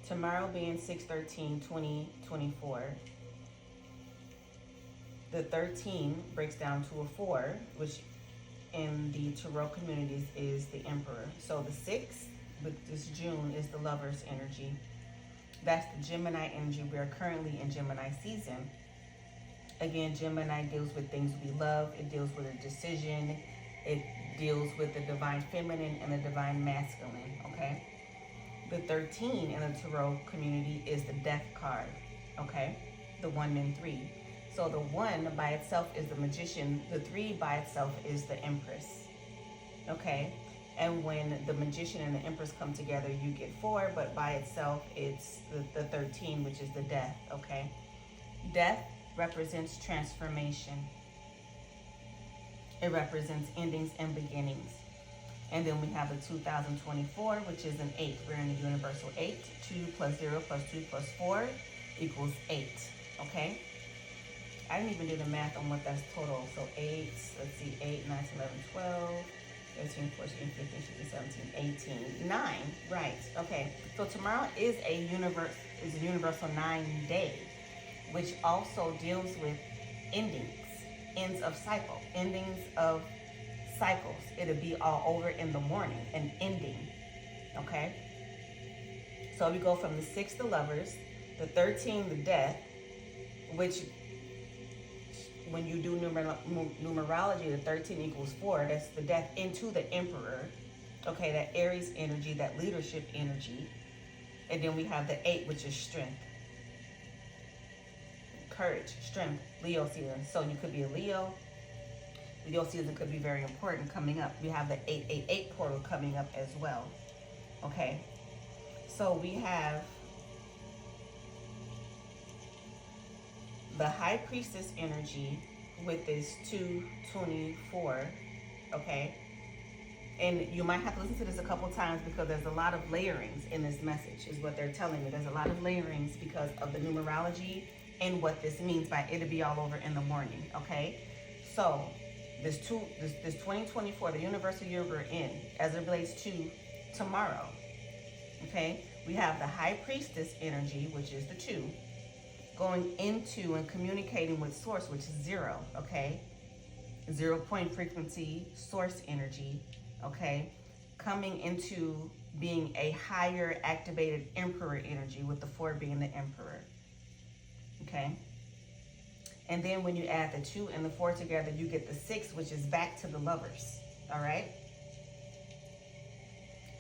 Tomorrow being 6/13/2024. The 13 breaks down to a 4, which in the Tarot communities is the Emperor. So the 6, with this June, is the Lover's energy. That's the Gemini energy. We are currently in Gemini season. Again, Gemini deals with things we love. It deals with a decision. It deals with the divine feminine and the divine masculine, okay? The 13 in the Tarot community is the Death card, okay? The 1 and 3. So the 1 by itself is the Magician. The 3 by itself is the Empress, okay? And when the Magician and the Empress come together, you get 4, but by itself, it's the 13, which is the Death, okay? Death represents transformation. It represents endings and beginnings. And then we have the 2024, which is an 8. We're in the universal 8. 2 plus 0 plus 2 plus 4 equals 8, okay? I didn't even do the math on what that's total. So 8, let's see, 8, 9, 11, 12, 13, 14, 15, 16, 17, 18, 9, right, okay. So tomorrow is a universal 9 day, which also deals with endings, ends of cycle, endings of cycles. It'll be all over in the morning, an ending, okay? So we go from the 6, the Lovers, the 13, the Death, which when you do numerology, the 13 equals 4. That's the Death into the Emperor, okay? That Aries energy, that leadership energy. And then we have the 8, which is strength. Courage, strength, Leo season. So you could be a Leo. Leo season could be very important coming up. We have the 888 portal coming up as well. Okay. So we have the High Priestess energy with this 224. Okay. And you might have to listen to this a couple times because there's a lot of layerings in this message, is what they're telling me. There's a lot of layerings because of the numerology and what this means by it'll be all over in the morning, okay? So this 2024, the universal year we're in, as it relates to tomorrow, okay? We have the High Priestess energy, which is the 2, going into and communicating with Source, which is 0, okay? 0 point frequency, Source energy, okay? Coming into being a higher activated Emperor energy, with the 4 being the Emperor. Okay, and then when you add the 2 and the 4 together, you get the 6, which is back to the Lovers. All right.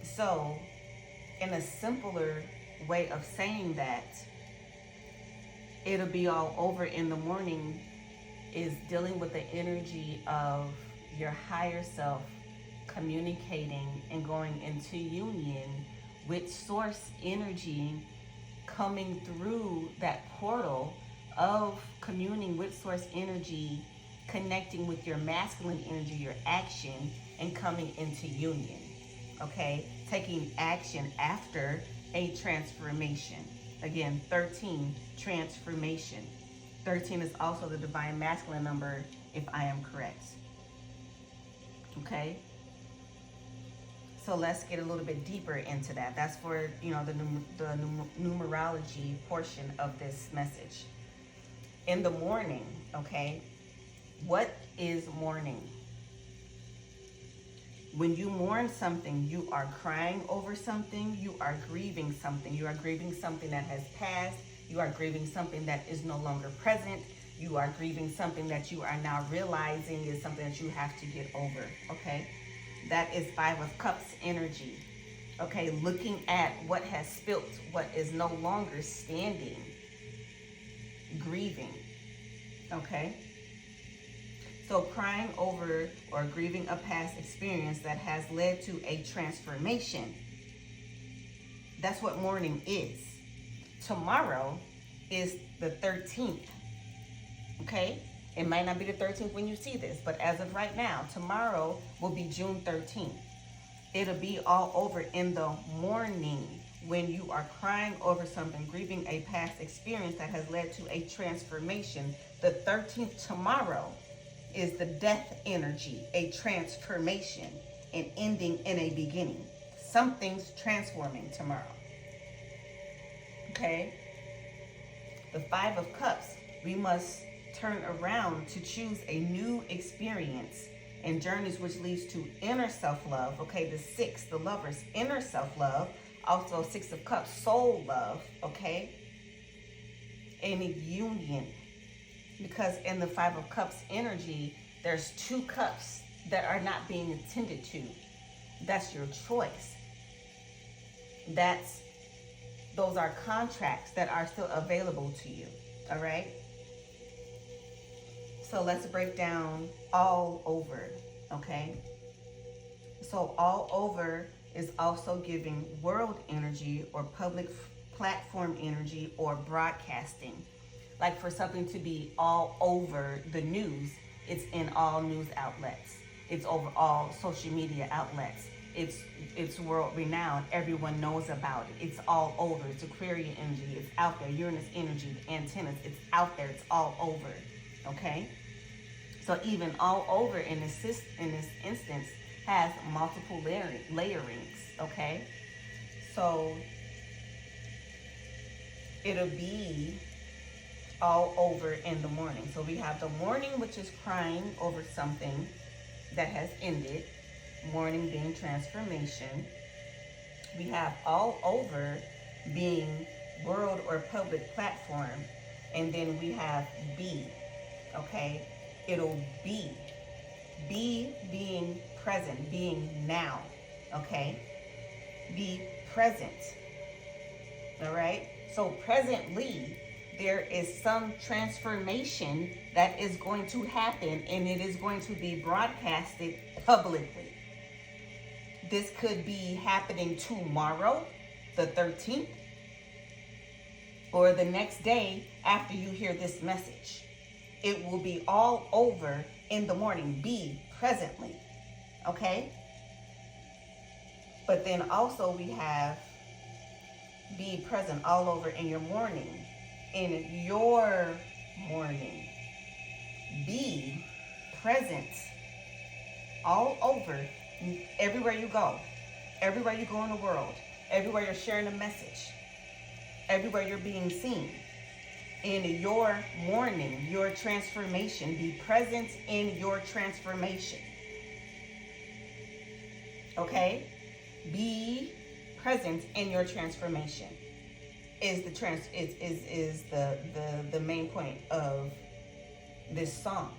So, in a simpler way of saying that, it'll be all over in the morning is dealing with the energy of your higher self communicating and going into union with Source energy, coming through that portal of communing with Source energy, connecting with your masculine energy, your action, and coming into union, okay? Taking action after a transformation. Again, 13, transformation. 13 is also the divine masculine number, if I am correct, okay? So let's get a little bit deeper into that. That's for, you know, the numerology portion of this message. In the morning, okay, what is mourning? When you mourn something, you are crying over something, you are grieving something. You are grieving something that has passed. You are grieving something that is no longer present. You are grieving something that you are now realizing is something that you have to get over, okay? That is 5 of Cups energy. Okay, looking at what has spilt, what is no longer standing, grieving. Okay, so crying over or grieving a past experience that has led to a transformation. That's what mourning is. Tomorrow is the 13th. Okay, it might not be the 13th when you see this, but as of right now, tomorrow will be June 13th. It'll be all over in the morning when you are crying over something, grieving a past experience that has led to a transformation. The 13th tomorrow is the death energy, a transformation, an ending and a beginning. Something's transforming tomorrow. okay? The Five of Cups, we must turn around to choose a new experience and journeys which leads to inner self-love, okay? The Six, the Lovers, inner self-love. Also, Six of Cups, soul love, okay? And union. Because in the Five of Cups energy, there's two cups that are not being attended to. That's your choice. Those are contracts that are still available to you, all right? So let's break down all over, okay? So all over is also giving world energy or public platform energy or broadcasting. Like for something to be all over the news, it's in all news outlets. It's over all social media outlets. It's world renowned. Everyone knows about it. It's all over. It's Aquarian energy. It's out there. Uranus energy, the antennas. It's out there. It's all over. Okay? So even all over in this instance has multiple layerings. Okay? So it'll be all over in the morning. So we have the morning, which is crying over something that has ended. Morning being transformation. We have all over being world or public platform. And then we have be. Okay? It'll be. Be being present, being now. Okay? Be present. All right? So presently, there is some transformation that is going to happen, and it is going to be broadcasted publicly. This could be happening tomorrow, the 13th, or the next day after you hear this message. It will be all over in the morning. Be presently, okay? But then also we have be present all over in your morning. In your morning. Be present all over, everywhere you go. Everywhere you go in the world. Everywhere you're sharing a message. Everywhere you're being seen. In your morning, your transformation. Be present in your transformation. Okay? Be present in your transformation. Is the main point of this song.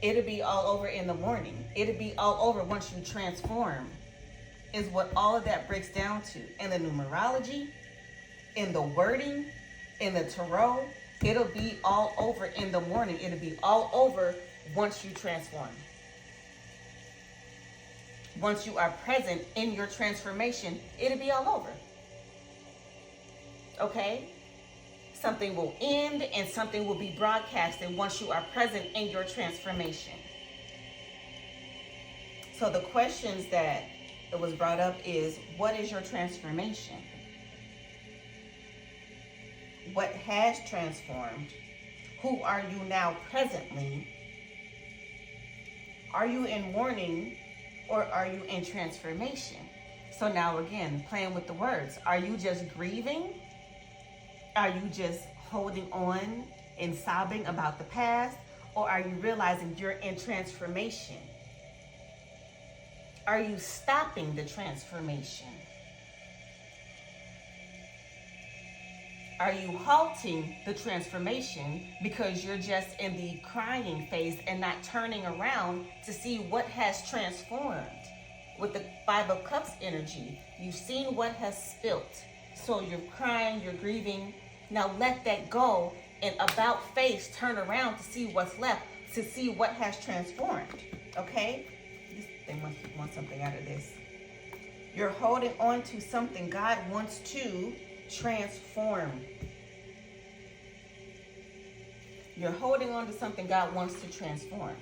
It'll be all over in the morning. It'll be all over once you transform, is what all of that breaks down to. In the numerology, in the wording, in the tarot, it'll be all over in the morning. It'll be all over once you transform. Once you are present in your transformation, it'll be all over. Okay? Something will end and something will be broadcasted once you are present in your transformation. So the questions that it was brought up is, what is your transformation? What has transformed? Who are you now presently? Are you in mourning or are you in transformation? So now again, playing with the words. Are you just grieving? Are you just holding on and sobbing about the past? Or are you realizing you're in transformation? Are you stopping the transformation? Are you halting the transformation because you're just in the crying phase and not turning around to see what has transformed? With the Five of Cups energy, you've seen what has spilt. So you're crying, you're grieving. Now let that go and about face turn around to see what's left, to see what has transformed. Okay? They must want something out of this. You're holding on to something God wants to transform. You're holding on to something God wants to transform.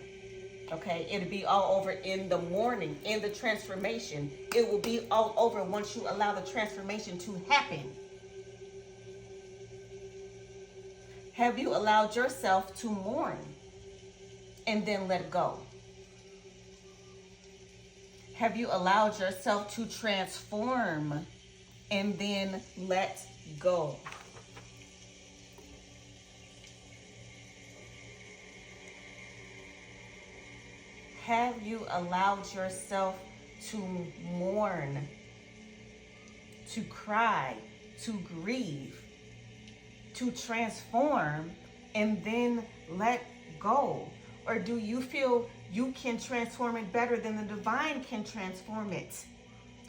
Okay? It'll be all over in the morning, in the transformation. It will be all over once you allow the transformation to happen. Have you allowed yourself to mourn and then let go? Have you allowed yourself to transform and then let go. Have you allowed yourself to mourn, to cry, to grieve, to transform, and then let go? Or do you feel you can transform it better than the divine can transform it?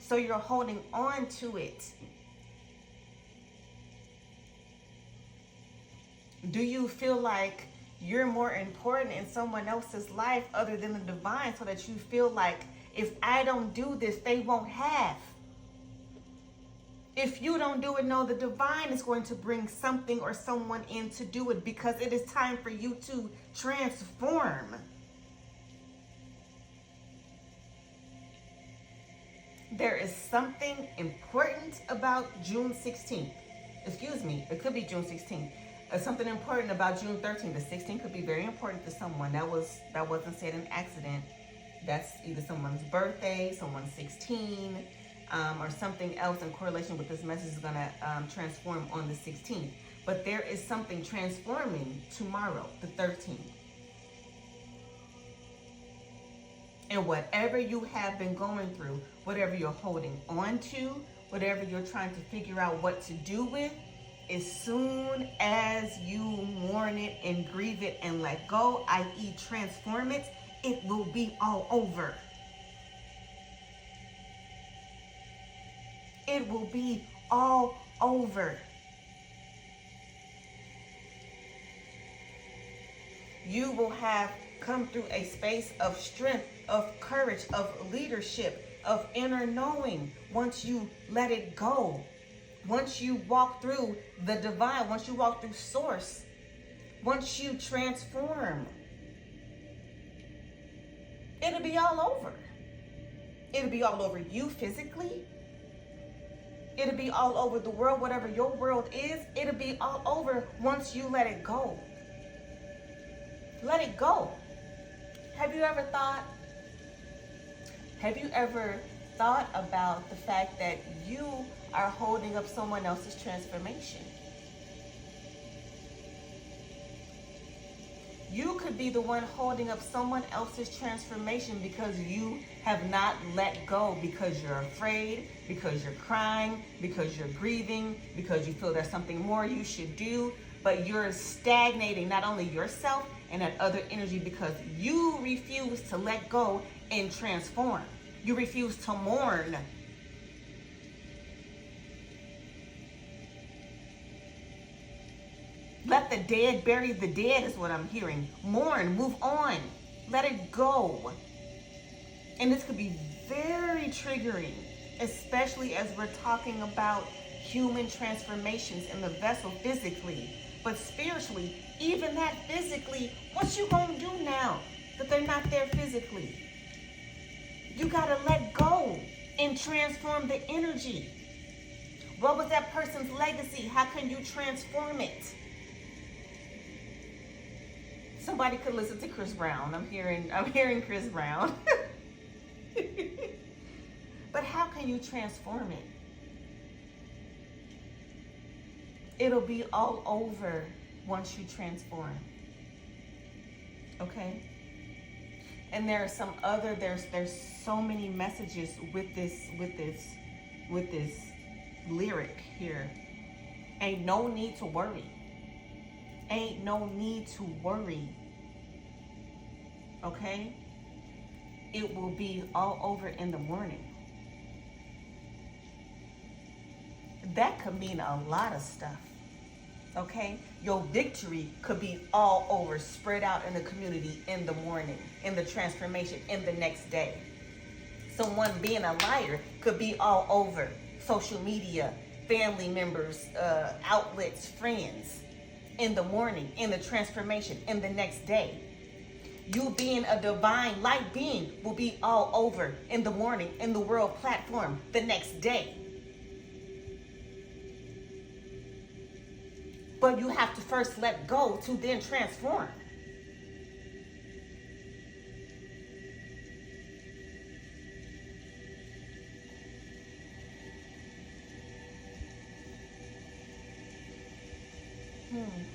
So you're holding on to it. Do you feel like you're more important in someone else's life other than the divine, so that you feel like, if I don't do this, they won't have? If you don't do it, no, the divine is going to bring something or someone in to do it, because it is time for you to transform. There is something important about June 16th. Excuse me, it could be June 16th. Something important about June 13th. The 16th could be very important to someone. That wasn't said in accident. That's either someone's birthday, someone's 16, or something else in correlation with this message is going to transform on the 16th. But there is something transforming tomorrow, the 13th. And whatever you have been going through, whatever you're holding on to, whatever you're trying to figure out what to do with, as soon as you mourn it and grieve it and let go, i.e. transform it, it will be all over. It will be all over. You will have come through a space of strength, of courage, of leadership, of inner knowing once you let it go. Once you walk through the divine, once you walk through source, once you transform, it'll be all over. It'll be all over you physically. It'll be all over the world, whatever your world is. It'll be all over once you let it go. Let it go. Have you ever thought about the fact that you are holding up someone else's transformation? You could be the one holding up someone else's transformation because you have not let go, because you're afraid, because you're crying, because you're grieving, because you feel there's something more you should do, but you're stagnating not only yourself and that other energy because you refuse to let go and transform. You refuse to mourn. Let the dead bury the dead is what I'm hearing. Mourn, move on, let it go. And this could be very triggering, especially as we're talking about human transformations in the vessel physically. But spiritually, even that physically, what you gonna do now that they're not there physically? You gotta let go and transform the energy. What was that person's legacy? How can you transform it? Somebody could listen to Chris Brown. I'm hearing Chris Brown. But how can you transform it? It'll be all over once you transform. Okay? And there are some other, there's so many messages with this lyric here. Ain't no need to worry. Ain't no need to worry. Okay? It will be all over in the morning. That could mean a lot of stuff. Okay? Your victory could be all over, spread out in the community in the morning, in the transformation, in the next day. Someone being a liar could be all over social media, family members, outlets, friends, in the morning, in the transformation, in the next day. You being a divine light being will be all over in the morning, in the world platform, the next day. But you have to first let go to then transform. Hmm.